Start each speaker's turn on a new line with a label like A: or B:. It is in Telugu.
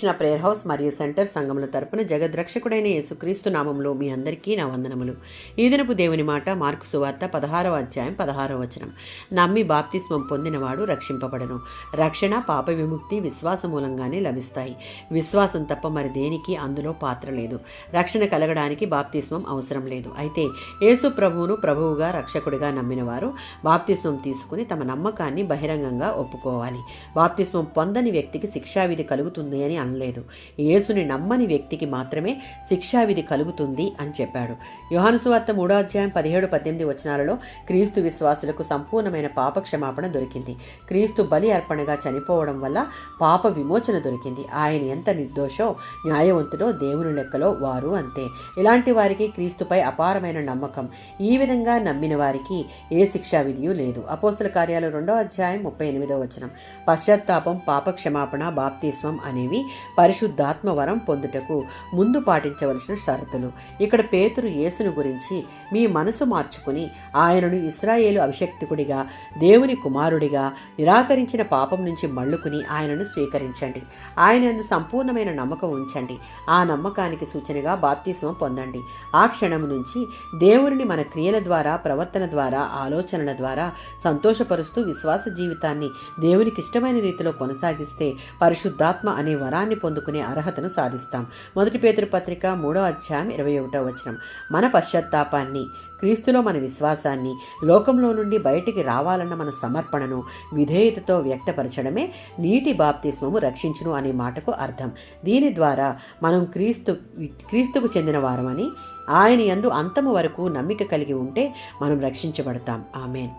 A: ప్రేయర్ హౌస్ మరియు సెంటర్ సంఘముల తరపున జగద్రక్షకుడైన యేసుక్రీస్తు నామంలో మీ అందరికీ నా వందనములు. ఈ దినపు దేవుని మాట మార్కు సువార్త 16వ అధ్యాయం 16వ వచనం. నమ్మి బాప్తిస్మం పొందినవాడు రక్షింపబడను. రక్షణ, పాప విముక్తి విశ్వాస మూలంగానే లభిస్తాయి. విశ్వాసం తప్ప మరి దేనికి అందులో పాత్ర లేదు. రక్షణ కలగడానికి బాప్తిస్మం అవసరం లేదు. అయితే యేసు ప్రభువును ప్రభువుగా రక్షకుడిగా నమ్మిన వారు బాప్తిస్మం తీసుకుని తమ నమ్మకాన్ని బహిరంగంగా ఒప్పుకోవాలి. బాప్తిస్మం పొందని వ్యక్తికి శిక్షావిధి కలుగుతుంది అని అనలేదు. యేసుని నమ్మని వ్యక్తికి మాత్రమే శిక్షావిధి కలుగుతుంది అని చెప్పాడు. యోహాను సువార్త 3వ అధ్యాయం 17-18 వచనాలలో క్రీస్తు విశ్వాసులకు సంపూర్ణమైన పాప క్షమాపణ దొరికింది. క్రీస్తు బలి అర్పణగా చనిపోవడం వల్ల పాప విమోచన దొరికింది. ఆయన ఎంత నిర్దోషో న్యాయవంతుడో దేవుని లెక్కలో వారు అంతే. ఇలాంటి వారికి క్రీస్తుపై అపారమైన నమ్మకం. ఈ విధంగా నమ్మిన వారికి ఏ శిక్షావిధియూ లేదు. అపోస్తల కార్యాలు 2వ అధ్యాయం 38వ వచనం. పశ్చాత్తాపం, పాప క్షమాపణ, బాప్తిస్మం అనేవి పరిశుద్ధాత్మ వరం పొందుటకు ముందు పాటించవలసిన షరతులు. ఇక్కడ పేతురు యేసును గురించి మీ మనసు మార్చుకుని ఆయనను ఇశ్రాయేలు అభిషక్తికుడిగా, దేవుని కుమారుడిగా నిరాకరించిన పాపం నుంచి మళ్ళుకుని ఆయనను స్వీకరించండి. ఆయన సంపూర్ణమైన నమ్మకం ఉంచండి. ఆ నమ్మకానికి సూచనగా బాప్తిస్మం పొందండి. ఆ క్షణం నుంచి దేవుని మన క్రియల ద్వారా, ప్రవర్తన ద్వారా, ఆలోచనల ద్వారా సంతోషపరుస్తూ విశ్వాస జీవితాన్ని దేవునికి ఇష్టమైన రీతిలో కొనసాగిస్తే పరిశుద్ధాత్మ అనే వరాన్ని పొందుకునే అర్హతను సాధిస్తాం. 1 పేతురు పత్రిక 3వ అధ్యాయం 21వ వచనం. మన పశ్చాత్తాపాన్ని, క్రీస్తులో మన విశ్వాసాన్ని, లోకంలో నుండి బయటికి రావాలన్న మన సమర్పణను విధేయతతో వ్యక్తపరచడమే నీటి బాప్తిస్మము రక్షించును అనే మాటకు అర్థం. దీని ద్వారా మనం క్రీస్తుకు చెందిన వారమని, ఆయన యందు అంతము వరకు నమ్మిక కలిగి ఉంటే మనం రక్షించబడతాం. ఆమేన్.